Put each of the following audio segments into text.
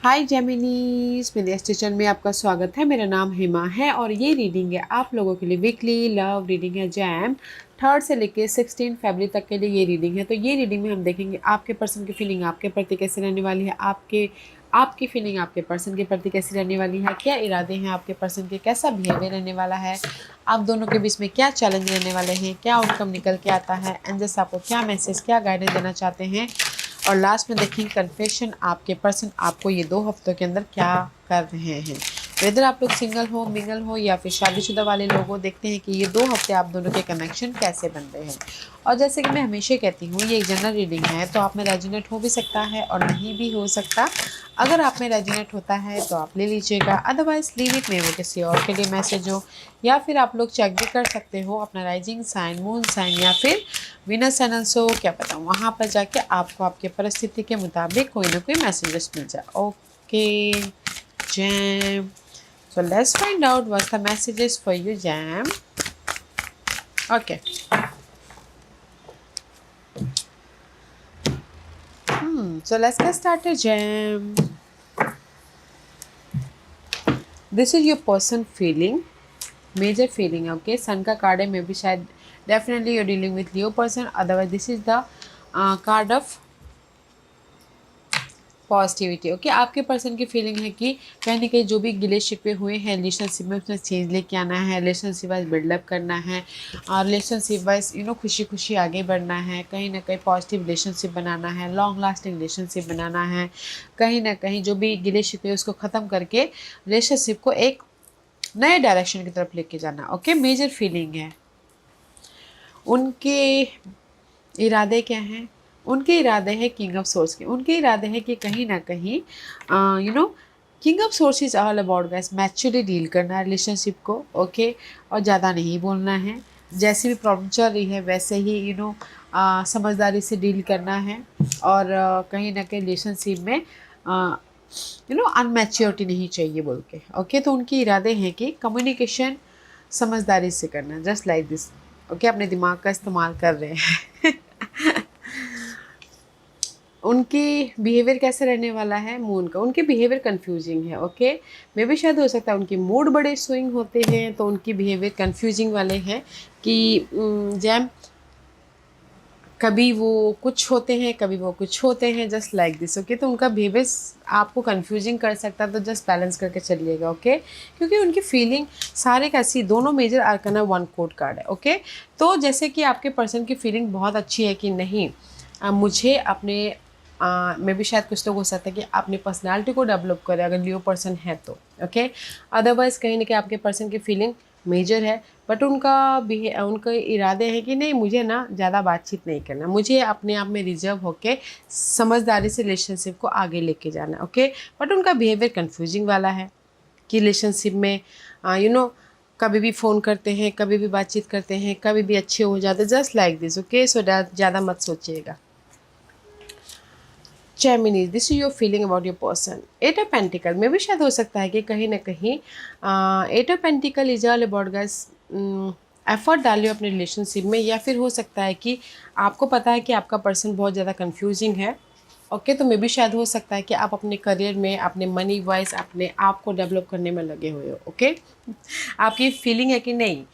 हाय जेमिनीज, मेरे स्टेशन में आपका स्वागत है। मेरा नाम हेमा है और ये रीडिंग है आप लोगों के लिए वीकली लव रीडिंग है। जैम 3 से लेके 16 फरवरी तक के लिए ये रीडिंग है। तो ये रीडिंग में हम देखेंगे आपके पर्सन की फीलिंग आपके प्रति कैसी रहने वाली है, आपकी फीलिंग आपके पर्सन के प्रति कैसी रहने वाली है, क्या इरादे हैं आपके पर्सन के, कैसा बिहेवियर रहने वाला है, आप दोनों के बीच में क्या चैलेंज रहने वाले हैं, क्या आउटकम निकल के आता है, एंजल्स आपको क्या मैसेज क्या गाइडेंस देना चाहते हैं, और लास्ट में देखेंगे कन्फेशन आपके पर्सन आपको ये 2 हफ्तों के अंदर क्या कर रहे हैं। वेदर आप लोग सिंगल हो, मिंगल हो या फिर शादीशुदा वाले लोग हो, देखते हैं कि ये 2 हफ्ते आप दोनों के कनेक्शन कैसे बन रहे हैं। और जैसे कि मैं हमेशा कहती हूँ, ये एक जनरल रीडिंग है तो आप में रेजोनेट हो भी सकता है और नहीं भी हो सकता। अगर आप में रेजोनेट होता है तो आप ले लीजिएगा, अदरवाइज लीव इट में वो किसी और के लिए मैसेज हो। या फिर आप लोग चेक भी कर सकते हो अपना राइजिंग साइन, मून साइन या फिर विनस एनल्स हो, क्या पता वहाँ पर जाके आपको आपके परिस्थिति के मुताबिक कोई ना कोई मैसेजेस मिल जाए। Okay jam, so let's find out what's the messages for you jam. Okay. So let's get started jam. This is your person feeling, major feeling. Okay, sun का कार्ड है, मे भी शायद definitely you're dealing with Leo person, otherwise this is the card of positivity. Okay, आपके person की feeling है कि कहीं ना कहीं जो भी गिले शिकवे हुए हैं रिलेशनशिप में उसमें चेंज लेके आना है, रिलेशनशिप वाइज बिल्डअप करना है और रिलेशनशिप वाइज खुशी खुशी आगे बढ़ना है, कहीं ना कहीं पॉजिटिव रिलेशनशिप बनाना है, लॉन्ग लास्टिंग रिलेशनशिप बनाना है, कहीं ना कहीं जो भी गिले शिकवे उसको ख़त्म करके रिलेशनशिप को एक नए डायरेक्शन की तरफ लेके जाना। ओके, मेजर फीलिंग है। उनके इरादे क्या हैं? उनके इरादे हैं किंग ऑफ सोर्स के। उनके इरादे हैं कि कहीं ना कहीं king of source is all about guys maturely deal करना है रिलेशनशिप को। ओके, और ज़्यादा नहीं बोलना है, जैसी भी प्रॉब्लम चल रही है वैसे ही समझदारी से डील करना है। और कहीं ना कहीं रिलेशनशिप में अनमैच्योरिटी नहीं चाहिए बोल के। ओके, तो उनके इरादे हैं कि कम्युनिकेशन समझदारी से करना, जस्ट लाइक दिस। ओके, अपने दिमाग का इस्तेमाल कर रहे हैं। उनकी बिहेवियर कैसे रहने वाला है मून का, उनके बिहेवियर कंफ्यूजिंग है। ओके, मे भी शायद हो सकता है उनके मूड बड़े स्विंग होते हैं तो उनकी बिहेवियर कंफ्यूजिंग वाले हैं कि जैम कभी वो कुछ होते हैं कभी वो कुछ होते हैं, जस्ट लाइक दिस। ओके, तो उनका बिहेवियर आपको कंफ्यूजिंग कर सकता है, तो जस्ट बैलेंस करके चलिएगा। ओके, क्योंकि उनकी फीलिंग सारे कैसी, दोनों मेजर आर्कना 1 कोड कार्ड है। ओके, तो जैसे कि आपके पर्सन की फीलिंग बहुत अच्छी है कि नहीं मुझे अपने में भी शायद कुछ लोग हो सकता है कि अपनी पर्सनालिटी को डेवलप करें अगर लियो पर्सन है तो। ओके, अदरवाइज कहीं ना कहीं आपके पर्सन की फीलिंग मेजर है, बट उनके इरादे हैं कि नहीं मुझे ना ज़्यादा बातचीत नहीं करना, मुझे अपने आप में रिजर्व होके समझदारी से रिलेशनशिप को आगे लेके जाना। ओके, बट उनका बिहेवियर कंफ्यूजिंग वाला है कि रिलेशनशिप में कभी भी फ़ोन करते हैं, कभी भी बातचीत करते हैं, कभी भी अच्छे हो जाते, जस्ट लाइक दिस। ओके, सो ज़्यादा मत सोचिएगा। Gemini, this is your feeling about your person. 8 of pentacle में भी शायद हो सकता है कि कहीं ना कहीं 8 of pentacle is all about guys effort डालिए अपने रिलेशनशिप में, या फिर हो सकता है कि आपको पता है कि आपका पर्सन बहुत ज़्यादा कंफ्यूजिंग है। ओके, तो मे भी शायद हो सकता है कि आप अपने करियर में अपने मनी वाइज अपने आप को डेवलप करने में लगे हुए हो। ओके, आपकी फीलिंग है कि नहीं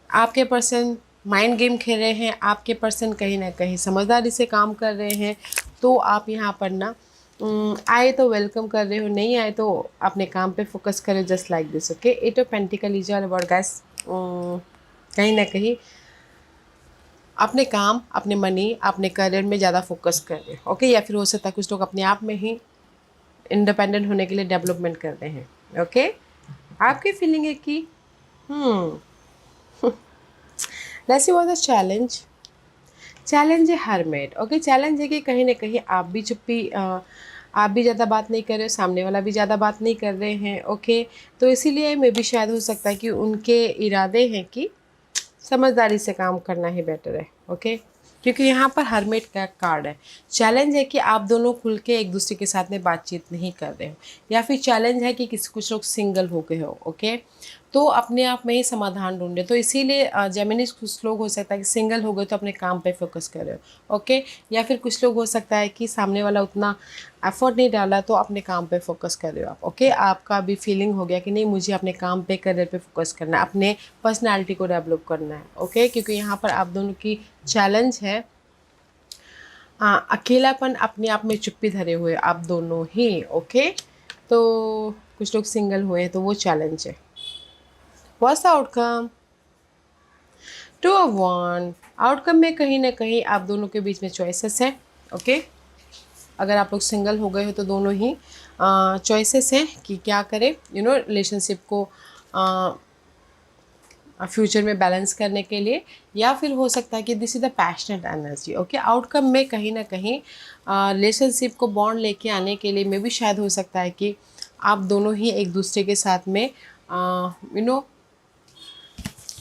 आपके पर्सन माइंड गेम खेल रहे हैं, आपके पर्सन कहीं ना कहीं समझदारी से काम कर रहे हैं, तो आप यहाँ पर ना आए तो वेलकम कर रहे हो, नहीं आए तो अपने काम पे फोकस करें, just like this. Okay, 8 of pentacle is all about guys कहीं ना कहीं अपने काम, अपने मनी, अपने करियर में ज़्यादा फोकस कर रहे हैं। ओके, या फिर हो सकता है कुछ लोग अपने आप में ही इंडिपेंडेंट होने के लिए डेवलपमेंट कर रहे हैं। ओके, आपकी फीलिंग है कि let's see what the challenge. Challenge है हरमेट। ओके, चैलेंज है कि कहीं ना कहीं आप भी ज़्यादा बात नहीं कर रहे हो, सामने वाला भी ज़्यादा बात नहीं कर रहे हैं। ओके, तो इसीलिए मे भी शायद हो सकता है कि उनके इरादे हैं कि समझदारी से काम करना ही बेटर है। ओके, क्योंकि यहाँ पर हरमेट का कार्ड है। चैलेंज है कि आप दोनों खुल के एक दूसरे के साथ में बातचीत नहीं कर रहे हो, या फिर चैलेंज है कि कुछ लोग सिंगल हो गए हो। ओके, तो अपने आप में ही समाधान ढूंढे। तो इसीलिए जेमिनी कुछ लोग हो सकता है कि सिंगल हो गए तो अपने काम पे फोकस कर रहे हो, ओके। या फिर कुछ लोग हो सकता है कि सामने वाला उतना एफर्ट नहीं डाला तो अपने काम पे फोकस कर रहे हो आप, ओके। आपका भी फीलिंग हो गया कि नहीं मुझे अपने काम पे करियर पे फोकस करना है, अपने पर्सनैलिटी को डेवलप करना है, ओके। क्योंकि यहाँ पर आप दोनों की चैलेंज है अकेलापन, अपने आप में चुप्पी धरे हुए आप दोनों ही, ओके। तो कुछ लोग सिंगल हुए तो वो चैलेंज है। What's the outcome? Two of one. Outcome में कहीं ना कहीं आप दोनों के बीच में चॉइसेस हैं, ओके। अगर आप लोग सिंगल हो गए हो तो दोनों ही चॉइसेस हैं कि क्या करें, रिलेशनशिप को फ्यूचर में बैलेंस करने के लिए, या फिर हो सकता है कि this is the passionate energy, okay. Outcome में कहीं ना कहीं रिलेशनशिप को बॉन्ड लेके आने के लिए में भी शायद हो सकता है कि आप दोनों ही एक दूसरे के साथ में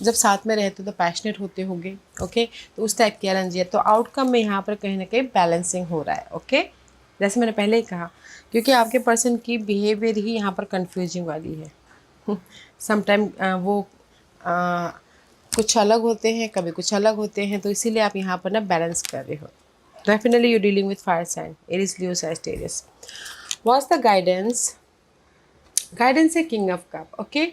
जब साथ में रहते तो पैशनेट होते होंगे, ओके। तो उस टाइप की एनर्जी है। तो आउटकम में यहाँ पर कहीं ना कहीं बैलेंसिंग हो रहा है, ओके। जैसे मैंने पहले ही कहा, क्योंकि आपके पर्सन की बिहेवियर ही यहाँ पर कंफ्यूजिंग वाली है। समटाइम वो कुछ अलग होते हैं, कभी कुछ अलग होते हैं, तो इसीलिए आप यहाँ पर ना बैलेंस कर रहे हो। Definitely you dealing with fire sign, Aries, Leo, Sagittarius. What's the guidance? Guidance है किंग ऑफ कप, ओके।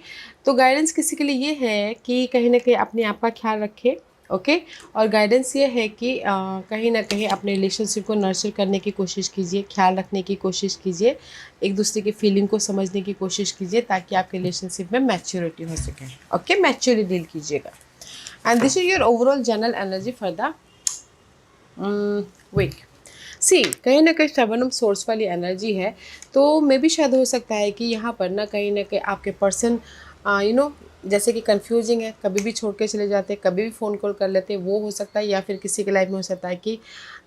तो गाइडेंस किसी के लिए ये है कि कहीं ना कहीं अपने आप का ख्याल रखे, ओके। और गाइडेंस ये है कि कहीं ना कहीं अपने रिलेशनशिप को नर्चर करने की कोशिश कीजिए, ख्याल रखने की कोशिश कीजिए, एक दूसरे की फीलिंग को समझने की कोशिश कीजिए, ताकि आपके रिलेशनशिप में मैच्योरिटी हो सके, ओके। मैच्योरिटी डील कीजिएगा। And this is your overall general energy for the week. See, कहीं ना कहीं 7 ऑफ सोर्स वाली एनर्जी है, तो मे भी शायद हो सकता है कि यहाँ पर ना कहीं आपके पर्सन जैसे कि कंफ्यूजिंग है, कभी भी छोड़ के चले जाते हैं, कभी भी फ़ोन कॉल कर लेते हैं, वो हो सकता है। या फिर किसी के लाइफ में हो सकता है कि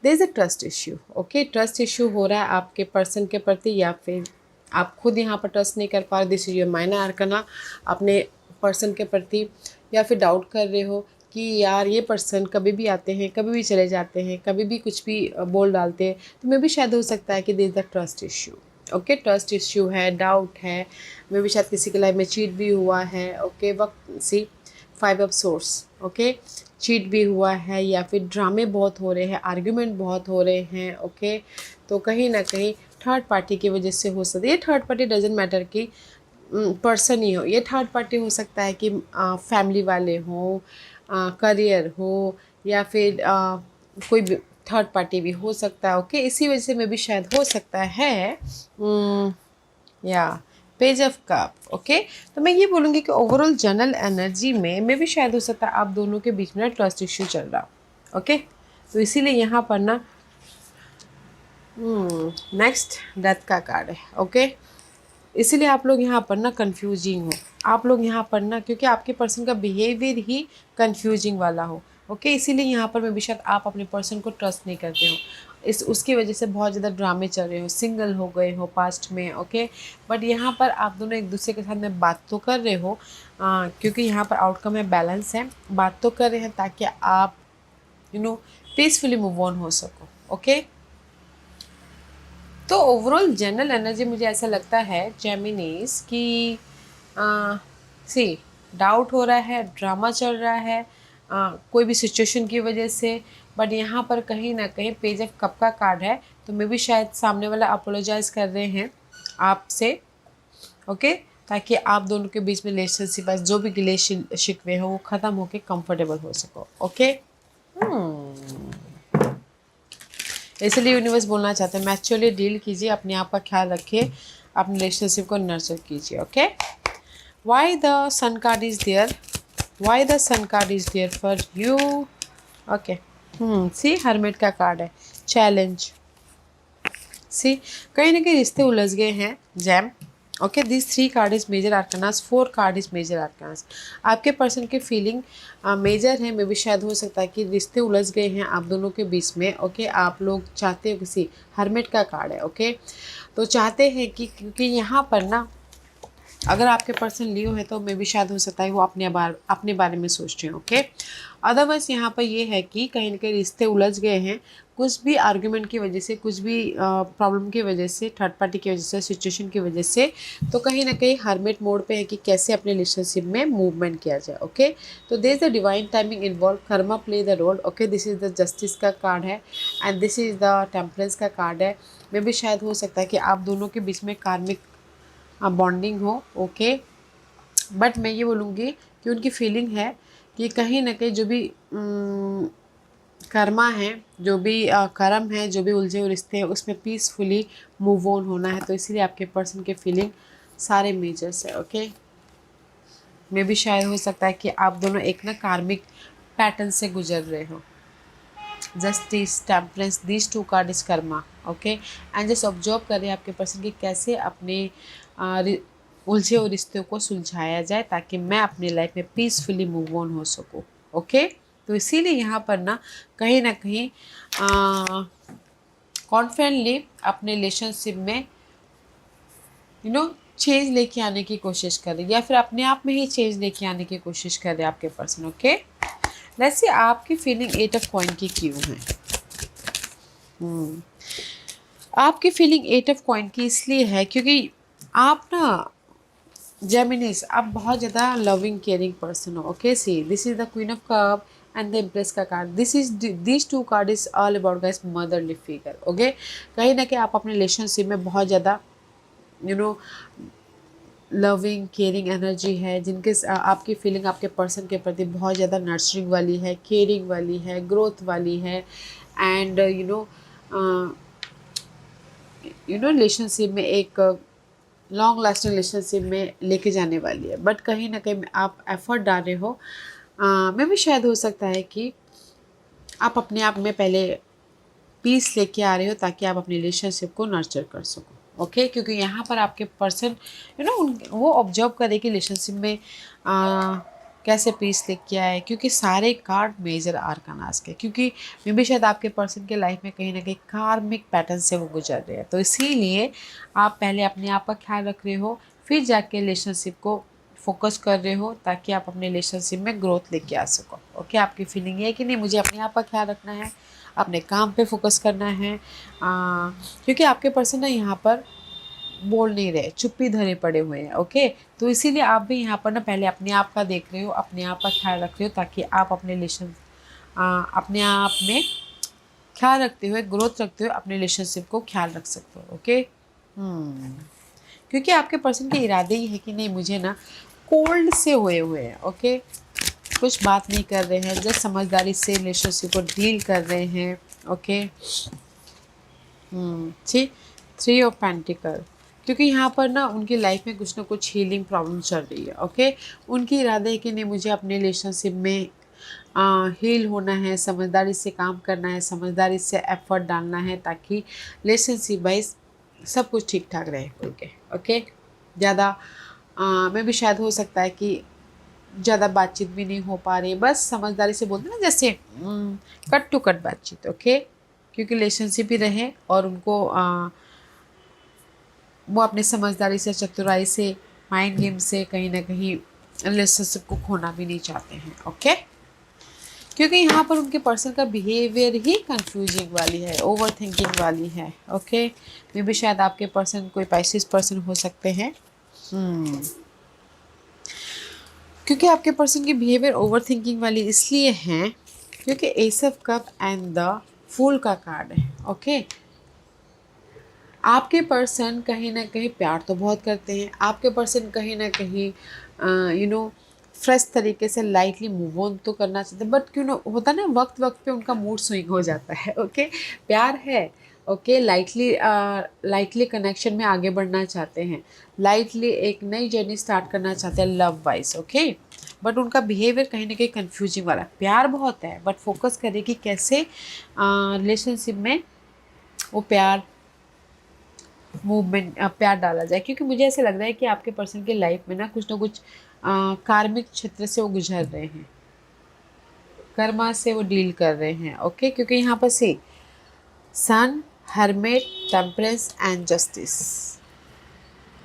there is a trust issue, okay. Trust issue हो रहा है आपके पर्सन के प्रति, या फिर आप खुद यहाँ पर ट्रस्ट नहीं कर पा रहे, this is your minor arcana, अपने पर्सन के प्रति। या फिर डाउट कर रहे हो कि यार ये पर्सन कभी भी आते हैं, कभी भी चले जाते हैं, कभी भी कुछ भी बोल डालते हैं, तो मे भी शायद हो सकता है कि there is the trust issue, okay. Trust issue है, डाउट है, मे भी शायद किसी के लाइफ में चीट भी हुआ है, ओके। वक्त सी 5 ऑफ सोर्स, ओके। चीट भी हुआ है, या फिर ड्रामे बहुत हो रहे हैं, आर्ग्यूमेंट बहुत हो रहे हैं, ओके। तो कहीं ना कहीं थर्ड पार्टी की वजह से हो सकता है। ये थर्ड पार्टी डजेंट मैटर कि पर्सन ही हो, ये थर्ड पार्टी हो सकता है कि फैमिली वाले हों, करियर हो, या फिर कोई भी थर्ड पार्टी भी हो सकता है, ओके। इसी वजह से में भी शायद हो सकता है या पेज ऑफ कप, ओके। तो मैं ये बोलूँगी कि ओवरऑल जनरल एनर्जी में भी शायद हो सकता है आप दोनों के बीच में ट्रस्ट इश्यू चल रहा, ओके। तो इसीलिए यहाँ पर ना नेक्स्ट डेथ का कार्ड है, ओके। इसीलिए आप लोग यहाँ पर ना कंफ्यूजिंग हो, आप लोग यहाँ पर ना, क्योंकि आपके पर्सन का बिहेवियर ही कंफ्यूजिंग वाला हो, ओके। इसीलिए यहाँ पर मैं बेशक आप अपने पर्सन को ट्रस्ट नहीं करते हो, उसकी वजह से बहुत ज़्यादा ड्रामे चल रहे हो, सिंगल हो गए हो पास्ट में, ओके। बट यहाँ पर आप दोनों एक दूसरे के साथ में बात तो कर रहे हो, क्योंकि यहाँ पर आउटकम है बैलेंस है, बात तो कर रहे हैं ताकि आप पीसफुली मूव ऑन हो सको, ओके। तो ओवरऑल जनरल एनर्जी मुझे ऐसा लगता है जेमिनीज कि सी डाउट हो रहा है, ड्रामा चल रहा है कोई भी सिचुएशन की वजह से। बट यहाँ पर कहीं ना कहीं पेज ऑफ कप का कार्ड है, तो मे भी शायद सामने वाला अपोलोजाइज कर रहे हैं आपसे, ओके। ताकि आप दोनों के बीच में रिलेशनशिप जो भी रिलेशन शिकवे हो वो ख़त्म होके कंफर्टेबल हो सको, ओके। इसलिए यूनिवर्स बोलना चाहते हैं मैच्योरली डील कीजिए, अपने आप का ख्याल रखिए, अपने रिलेशनशिप को नर्चर कीजिए, okay. Why the sun card is there? Why the sun card is there for you? Okay, see hermit का कार्ड है, चैलेंज। सी कहीं ना कहीं रिश्ते उलझ गए हैं, jam, okay. This 3 card is major arcanas, 4 card is major arcanas. आपके पर्सन की फीलिंग मेजर है, मे भी शायद हो सकता है कि रिश्ते उलझ गए हैं आप दोनों के बीच में, ओके। आप लोग चाहते हो किसी हर्मिट का कार्ड है, ओके। तो चाहते हैं कि क्योंकि यहाँ पर ना अगर आपके पर्सन लियो है तो मे भी शायद हो सकता है वो अपने बारे में सोच रहे हैं। ओके, अदरवाइज यहाँ पर ये है कि कहीं ना कहीं रिश्ते उलझ गए हैं, कुछ भी आर्ग्यूमेंट की वजह से, कुछ भी प्रॉब्लम की वजह से, थर्ड पार्टी की वजह से, सिचुएशन की वजह से। तो कहीं ना कहीं हरमेट मोड पे है कि कैसे अपने रिलेशनशिप में मूवमेंट किया जाए। ओके, तो there is the divine timing involve, karma play the role. Okay, this is the justice का कार्ड है and this is the temperance का कार्ड है। मे भी शायद हो सकता है कि आप दोनों के बीच में कार्मिक बॉन्डिंग हो। ओके, बट मैं ये बोलूँगी कि उनकी फीलिंग है कि कहीं ना कहीं जो भी कर्मा है, जो भी कर्म है, जो भी उलझे हुए रिश्ते हैं, उसमें पीसफुली मूव ऑन होना है। तो इसीलिए आपके पर्सन के फीलिंग सारे मेजर्स है। ओके, में भी शायद हो सकता है कि आप दोनों एक ना कार्मिक पैटर्न से गुजर रहे हो। Justice, temperance, this two card is karma. Okay, and just observe करें आपके पर्सन की कैसे अपने उलझे हुए रिश्तों को सुलझाया जाए ताकि मैं अपनी लाइफ में पीसफुली मूव ऑन हो सकूँ। ओके, तो इसीलिए यहाँ पर ना कहीं कॉन्फिडेंटली अपने रिलेशनशिप में चेंज लेके आने की कोशिश करें, या फिर अपने आप में ही चेंज लेके आने की कोशिश करें आपके पर्सन। ओके, लेट्स सी आपकी फीलिंग 8 ऑफ कॉइन की क्यों है। आपकी फीलिंग 8 ऑफ कॉइन की इसलिए है क्योंकि आप ना जेमिनीज, आप बहुत ज़्यादा लविंग केयरिंग पर्सन हो। Okay, see this is the queen of cup and the empress का card. This two card is all about guys motherly figure. Okay, कहीं ना कहीं आप अपने रिलेशनशिप में बहुत ज़्यादा लविंग केयरिंग एनर्जी है, जिनके आपकी फीलिंग आपके पर्सन के प्रति बहुत ज़्यादा नर्चरिंग वाली है, केयरिंग वाली है, ग्रोथ वाली है एंड रिलेशनशिप में एक लॉन्ग लास्टिंग रिलेशनशिप में लेके जाने वाली है। बट कहीं ना कहीं आप एफर्ट डाल रहे हो। में भी शायद हो सकता है कि आप अपने आप में पहले पीस लेके आ रहे हो ताकि आप अपनी रिलेशनशिप को नर्चर कर सको। ओके, क्योंकि यहाँ पर आपके पर्सन वो ऑब्जर्व करे कि रिलेशनशिप में कैसे पीस लेके आए, क्योंकि सारे कार्ड मेजर आर्कानास के, क्योंकि मे भी शायद आपके पर्सन के लाइफ में कहीं ना कहीं कार्मिक पैटर्न से वो गुजर रहे हैं। तो इसीलिए आप पहले अपने आप का ख्याल रख रहे हो, फिर जाके रिलेशनशिप को फोकस कर रहे हो ताकि आप अपने रिलेशनशिप में ग्रोथ लेके आ सको। ओके, आपकी फीलिंग ये है कि नहीं, मुझे अपने आप का ख्याल रखना है, अपने काम पे फोकस करना है। क्योंकि आपके पर्सन ना यहाँ पर बोल नहीं रहे, चुप्पी धरे पड़े हुए हैं। ओके, तो इसीलिए आप भी यहाँ पर ना पहले अपने आप का देख रहे हो, अपने आप का ख्याल रख रहे हो ताकि आप अपने अपने आप में ख्याल रखते हुए, ग्रोथ रखते हुए अपने रिलेशनशिप को ख्याल रख सकते हो। ओके, क्योंकि आपके पर्सन के इरादे ही है कि नहीं, मुझे ना कोल्ड से हुए हैं। ओके, कुछ बात नहीं कर रहे हैं, जस्ट समझदारी से रिलेशनशिप को डील कर रहे हैं। ओके, ठीक, 3 ऑफ पेंटिकल, क्योंकि यहाँ पर ना उनकी लाइफ में कुछ ना कुछ हीलिंग प्रॉब्लम चल रही है। ओके, उनकी इरादे है कि नहीं, मुझे अपने रिलेशनशिप में हील होना है, समझदारी से काम करना है, समझदारी से एफर्ट डालना है ताकि रिलेशनशिप वाइज सब कुछ ठीक ठाक रहे बोल के। ओके, ज़्यादा में भी शायद हो सकता है कि ज़्यादा बातचीत भी नहीं हो पा रही, बस समझदारी से बोलते ना, जैसे कट टू कट बातचीत। ओके, क्योंकि रिलेशनशिप ही रहे और उनको वो अपने समझदारी से, चतुराई से, माइंड गेम से कहीं ना कहीं रिलेशनशिप को खोना भी नहीं चाहते हैं। ओके, क्योंकि यहाँ पर उनके पर्सन का बिहेवियर ही कंफ्यूजिंग वाली है, ओवर थिंकिंग वाली है। ओके, मे भी शायद आपके पर्सन कोई पाइसेस पर्सन हो सकते हैं। क्योंकि आपके पर्सन की बिहेवियर ओवर थिंकिंग वाली इसलिए हैं क्योंकि ace of cup and the fool का कार्ड है। ओके, आपके पर्सन कहीं ना कहीं प्यार तो बहुत करते हैं, आपके पर्सन कहीं ना कहीं फ्रेश तरीके से लाइटली मूव ऑन तो करना चाहते हैं, बट क्यों ना होता ना, वक्त वक्त पे उनका मूड स्विंग हो जाता है। ओके, प्यार है, ओके, लाइटली कनेक्शन में आगे बढ़ना चाहते हैं, लाइटली एक नई जर्नी स्टार्ट करना चाहते हैं लव वाइज। ओके, बट उनका बिहेवियर कहीं ना कहीं कंफ्यूजिंग वाला, प्यार बहुत है बट फोकस करें कि कैसे रिलेशनशिप में वो प्यार मूवमेंट प्यार डाला जाए। क्योंकि मुझे ऐसे लग रहा है कि आपके पर्सन के लाइफ में ना कुछ कार्मिक क्षेत्र से वो गुजर रहे हैं, कर्मा से वो डील कर रहे हैं। ओके, क्योंकि यहाँ पर से sun, hermit, temperance and justice,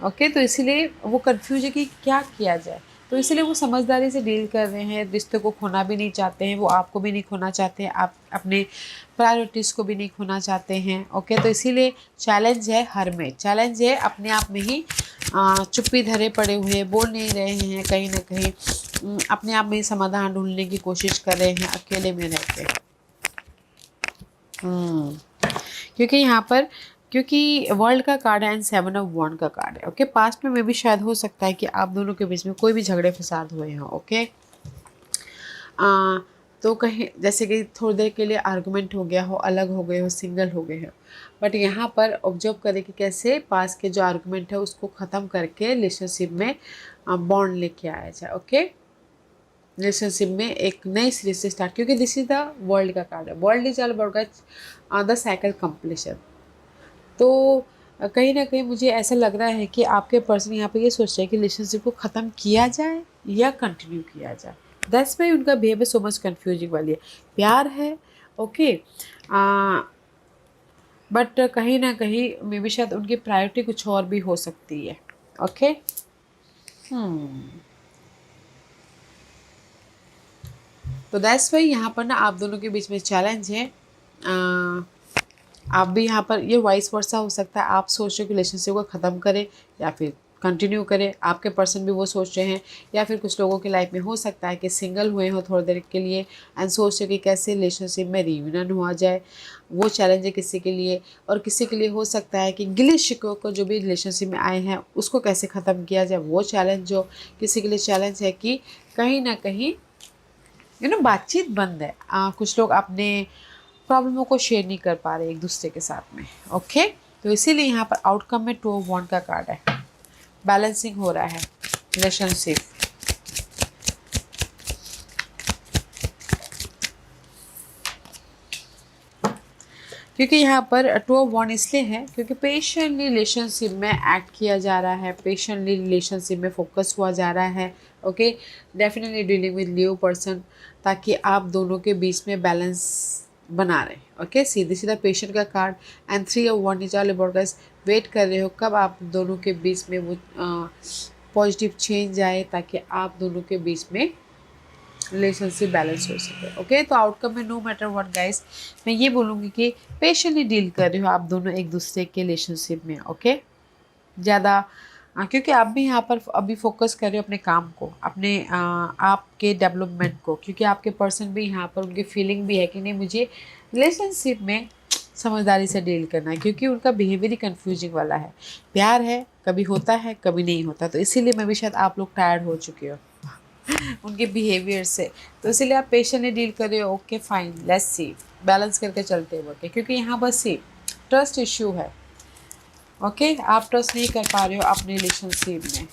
okay, तो इसीलिए वो कंफ्यूज है कि क्या किया जाए। तो इसीलिए वो समझदारी से डील कर रहे हैं, रिश्ते को खोना भी नहीं चाहते हैं, वो आपको भी नहीं खोना चाहते हैं, आप अपने प्रायोरिटीज़ को भी नहीं खोना चाहते हैं। ओके, तो इसीलिए चैलेंज है, हर में चैलेंज है, अपने आप में ही चुप्पी धरे पड़े हुए बोल नहीं रहे हैं, कहीं ना कहीं अपने आप में ही समाधान ढूंढने की कोशिश कर रहे हैं अकेले में रह के। क्योंकि यहाँ पर, क्योंकि वर्ल्ड का कार्ड है एंड 7 ऑफ वॉन्ड का कार्ड है। ओके, पास्ट में भी शायद हो सकता है कि आप दोनों के बीच में कोई भी झगड़े फसाद हुए हों। ओके, तो कहीं जैसे कि थोड़ी देर के लिए आर्गुमेंट हो गया हो, अलग हो गए हो, सिंगल हो गए हो, बट यहाँ पर ऑब्जर्व करें कि कैसे पास के जो आर्गुमेंट है उसको ख़त्म करके रिलेशनशिप में बॉन्ड लेके आया जाए। ओके, रिलेशनशिप में एक नई सिरे से स्टार्ट, क्योंकि दिस इज द वर्ल्ड का कार्ड है। World is all about the cycle completion. तो कहीं ना कहीं मुझे ऐसा लग रहा है कि आपके पर्सन यहाँ पे ये सोच रहे हैं कि रिलेशनशिप को ख़त्म किया जाए या कंटिन्यू किया जाए। दैट्स वाई उनका बिहेवियर सो मच कंफ्यूजिंग वाली है। प्यार है, ओके, बट कहीं ना कहीं मे बी शायद उनकी प्रायोरिटी कुछ और भी हो सकती है। ओके, तो दैट्स वाई यहाँ पर ना आप दोनों के बीच में चैलेंज है। आप भी यहाँ पर, ये वाइस वर्सा हो सकता है, आप सोच रहे हो कि रिलेशनशिप को ख़त्म करें या फिर कंटिन्यू करें, आपके पर्सन भी वो सोच रहे हैं। या फिर कुछ लोगों की लाइफ में हो सकता है कि सिंगल हुए हो थोड़ी देर के लिए एंड सोच रहे कि कैसे रिलेशनशिप में रियूनियन हुआ जाए, वो चैलेंज है किसी के लिए। और किसी के लिए हो सकता है कि गिले शिकवे को जो भी रिलेशनशिप में आए हैं उसको कैसे ख़त्म किया जाए, वो चैलेंज। जो किसी के लिए चैलेंज है कि कहीं ना कहीं बातचीत बंद है, कुछ लोग अपने प्रॉब्लमों को शेयर नहीं कर पा रहे एक दूसरे के साथ में। ओके, तो इसीलिए यहाँ पर आउटकम में 2 ऑफ वॉन्ड का कार्ड है। बैलेंसिंग हो रहा है रिलेशनशिप। क्योंकि यहाँ पर 2 ऑफ वॉन्ड इसलिए है क्योंकि पेशेंटली रिलेशनशिप में एक्ट किया जा रहा है, पेशेंटली रिलेशनशिप में फोकस हुआ जा रहा है। Okay, definitely dealing with new person, ताकि आप दोनों के बीच में बैलेंस बना रहे। ओके, सीधे सीधा पेशेंट का card and 3 of wand is all about guys, wait कर रहे हो कब आप दोनों के बीच में वो पॉजिटिव चेंज आए, ताकि आप दोनों के बीच में रिलेशनशिप बैलेंस हो सके। ओके, तो आउटकम में नो मैटर व्हाट गाइस, मैं ये बोलूँगी कि पेशेंटली डील कर रहे हो आप दोनों एक दूसरे के रिलेशनशिप में। ओके, ज़्यादा क्योंकि आप भी यहाँ पर अभी फोकस कर रहे हो अपने काम को, अपने आपके डेवलपमेंट को, क्योंकि आपके पर्सन भी यहाँ पर उनकी फीलिंग भी है कि नहीं मुझे रिलेशनशिप में समझदारी से डील करना है, क्योंकि उनका बिहेवियर ही कन्फ्यूजिंग वाला है। प्यार है, कभी होता है कभी नहीं होता, तो इसीलिए मैं भी शायद आप लोग टायर्ड हो चुके हो उनके बिहेवियर से, तो इसीलिए आप पेशेंटली डील कर रहे हो। Okay fine, let's see, balance करके चलते हैं। ओके, क्योंकि यहाँ बस ही ट्रस्ट इश्यू है। ओके, आप ट्रस्ट नहीं कर पा रहे हो अपने रिलेशनशिप में,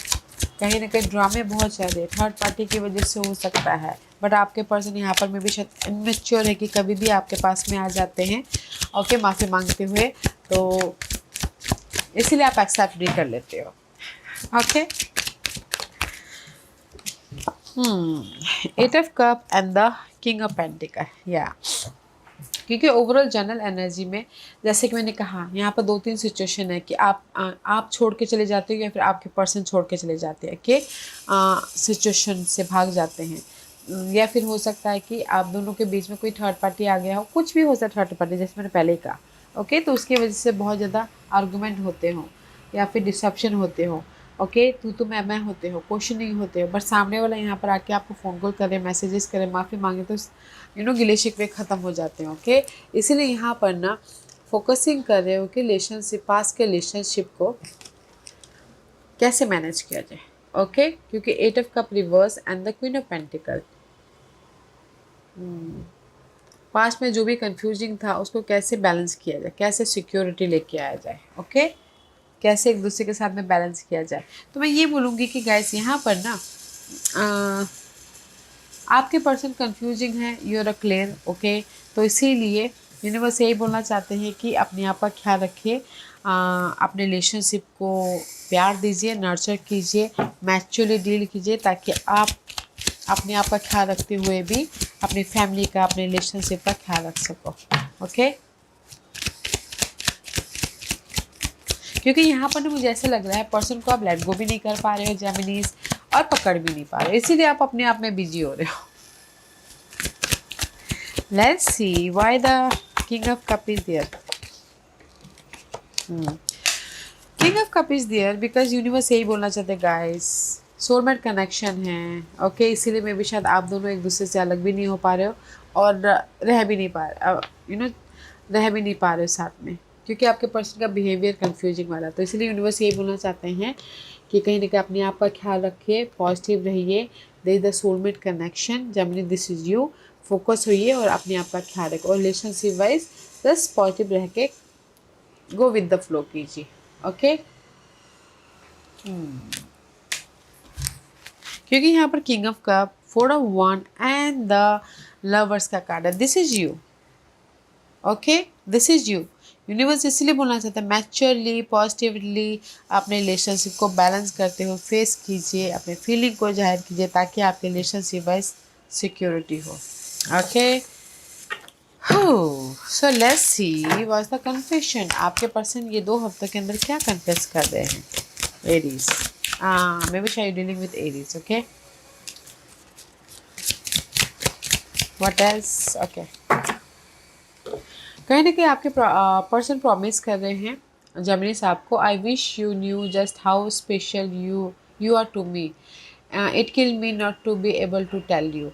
कहीं ना कहीं ड्रामे बहुत ज़्यादा थर्ड पार्टी की वजह से हो सकता है, बट आपके पर्सन यहाँ पर में भी शायद इमेच्योर है कि कभी भी आपके पास में आ जाते हैं। ओके, माफ़ी मांगते हुए, तो इसीलिए आप एक्सेप्ट भी कर लेते हो। Okay, 8 of cup and the king of pentacle, या क्योंकि ओवरऑल जनरल एनर्जी में जैसे कि मैंने कहा यहाँ पर 2-3 सिचुएशन है कि आप छोड़ के चले जाते हो या फिर आपके पर्सन छोड़ के चले जाते हैं कि सिचुएशन से भाग जाते हैं, या फिर हो सकता है कि आप दोनों के बीच में कोई थर्ड पार्टी आ गया हो, कुछ भी हो सकता है थर्ड पार्टी, जैसे मैंने पहले ही कहा। ओके, तो उसकी वजह से बहुत ज़्यादा आर्गूमेंट होते हो या फिर डिस्ट्रप्शन होते हो। ओके, तू मैं होते हो, क्वेश्चनिंग होते हो, बट सामने वाला यहाँ पर आके आपको फ़ोन कॉल करे, मैसेजेस करे, माफ़ी मांगे, तो गिले शिकवे ख़त्म हो जाते हैं। ओके, इसीलिए यहाँ पर ना फोकसिंग कर रहे हो कि रिलेशनशिप, पास के रिलेशनशिप को कैसे मैनेज किया जाए। ओके, क्योंकि 8 of cup reverse and the queen of pentacle, past में जो भी कंफ्यूजिंग था उसको कैसे बैलेंस किया जाए, कैसे सिक्योरिटी लेके आया जाए। ओके, कैसे एक दूसरे के साथ में बैलेंस किया जाए। तो मैं ये बोलूँगी कि गाइस यहाँ पर ना आपके पर्सन कंफ्यूजिंग है, you are a clear. Okay, तो इसीलिए यूनिवर्स यही बोलना चाहते हैं कि अपने आप का ख्याल रखिए, अपने रिलेशनशिप को प्यार दीजिए, नर्चर कीजिए, मैच्योरली डील कीजिए, ताकि आप अपने आप का ख्याल रखते हुए भी अपनी फैमिली का, अपने रिलेशनशिप का ख्याल रख सको। ओके, क्योंकि यहाँ पर ना मुझे ऐसा लग रहा है पर्सन को आप लेट गो भी नहीं कर पा रहे हो जेमिनीज, और पकड़ भी नहीं पा रहे हो, इसीलिए आप अपने आप में बिजी हो रहे हो। Let's see why the king of cup is there. King of cup is there because universe यही बोलना चाहते हैं गाइस, सोलमेट कनेक्शन है, ओके। इसीलिए मैं भी शायद आप दोनों एक दूसरे से अलग भी नहीं हो पा रहे हो और रह भी नहीं पा रहे, रह भी नहीं पा रहे हो साथ में, क्योंकि आपके पर्सन का बिहेवियर कंफ्यूजिंग वाला। तो इसलिए यूनिवर्स यही बोलना चाहते हैं कि कहीं ना कहीं अपने आप का ख्याल रखिए, पॉजिटिव रहिए, they is the soulmate connection, Gemini this is you, focus होइए और अपने आप का ख्याल रखो। और रिलेशनशिप वाइज बस पॉजिटिव रह के गो विद द फ्लो कीजिए, ओके। क्योंकि यहाँ पर king of cup, 4 of one and the lovers का कार्ड है, this is you, okay, this is you. Universe इसलिए बोलना चाहता है मैच्योरली, पॉजिटिवली अपने रिलेशनशिप को बैलेंस करते हुए फेस कीजिए, अपने फीलिंग को जाहिर कीजिए, ताकि आपके रिलेशनशिप वाइज सिक्योरिटी हो, okay. So let's see what's the confession. आपके पर्सन ये 2 हफ्तों के अंदर क्या कन्फेस कर रहे हैं? Aries, maybe she is dealing with Aries, okay. What else? Okay. कहीं ना कहीं आपके पर्सन प्रॉमिस कर रहे हैं जेमिनीज आपको, I wish you knew just how special you are to me, it kill me not to be able to tell you,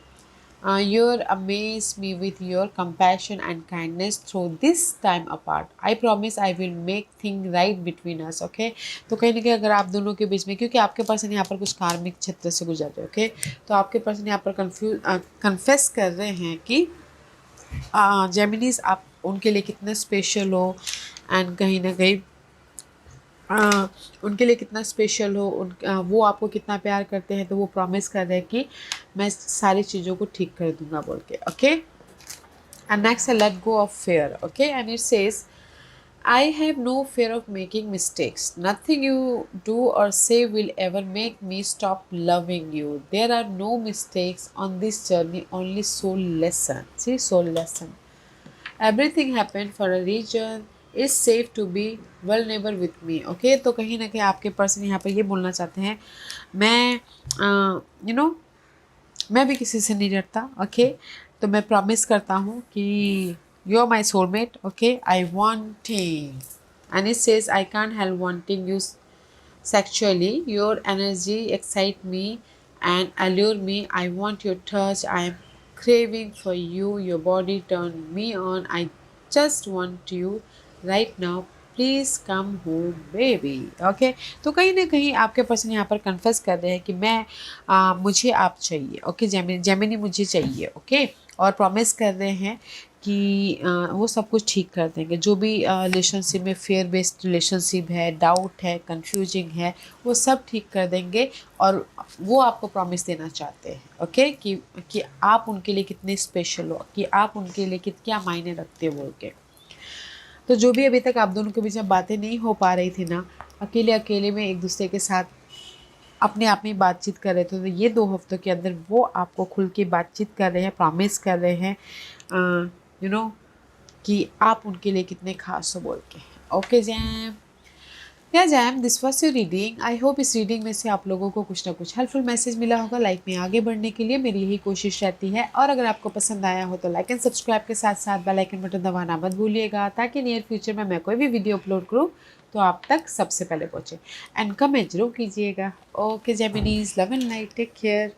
you're amaze me with your compassion and kindness through this time apart. I promise I will make thing right between us, okay. तो कहीं ना कहीं अगर आप दोनों के बीच में, क्योंकि आपके पर्सन यहाँ पर कुछ कार्मिक क्षेत्र से गुजर रहे हैं, ओके, तो आपके पर्सन यहाँ पर कन्फेस कर रहे हैं कि जेमिनीज आप उनके लिए कितने स्पेशल हो, एंड कहीं ना कहीं उनके लिए कितना स्पेशल हो, वो आपको कितना प्यार करते हैं। तो वो प्रॉमिस कर रहे हैं कि मैं सारी चीज़ों को ठीक कर दूंगा बोल के, ओके। एंड नेक्स्ट है let go of fear, okay. And it says I have no fear of making mistakes, nothing you do or say will ever make me stop loving you, there are no mistakes on this journey, only soul lesson, see soul lesson, everything happen for a reason, is safe to be vulnerable with me, okay. तो कहीं ना कहीं आपके person यहाँ पर ये बोलना चाहते हैं मैं मैं भी किसी से नहीं डरता, ओके। तो मैं प्रॉमिस करता हूँ कि you are my soulmate, okay. I wanting and it says I can't help wanting you sexually, your energy excite me and allure me, I want your touch, I am craving for you, your body turn me on, I just want you right now, please come home baby, okay. तो कहीं ना कहीं आपके person यहाँ पर confess कर रहे हैं कि मुझे आप चाहिए, ओके, जेमिनी मुझे चाहिए, ओके। और प्रॉमिस कर रहे हैं कि वो सब कुछ ठीक कर देंगे, जो भी रिलेशनशिप में फेयर बेस्ड रिलेशनशिप है, डाउट है, कंफ्यूजिंग है, वो सब ठीक कर देंगे। और वो आपको प्रॉमिस देना चाहते हैं, ओके, कि आप उनके लिए कितने स्पेशल हो, कि आप उनके लिए क्या मायने रखते हो बोल के। तो जो भी अभी तक आप दोनों के बीच में बातें नहीं हो पा रही थी ना, अकेले अकेले में एक दूसरे के साथ अपने आप में बातचीत कर रहे थे, तो ये 2 हफ्तों के अंदर वो आपको खुल के बातचीत कर रहे हैं, प्रॉमिस कर रहे हैं कि आप उनके लिए कितने खास हो बोल के, ओके जैम। या jam, this was your reading. I hope इस रीडिंग में से आप लोगों को कुछ ना कुछ हेल्पफुल मैसेज मिला होगा। लाइफ में आगे बढ़ने के लिए मेरी यही कोशिश रहती है। और अगर आपको पसंद आया हो तो लाइक एंड सब्सक्राइब के साथ साथ बेल आइकन बटन दबाना मत भूलिएगा, ताकि नियर फ्यूचर में मैं कोई भी वीडियो अपलोड करूँ तो आप तक सबसे पहले पहुँचे। एंड कमेंट जरूर कीजिएगा। Okay Geminis, love and light, take care.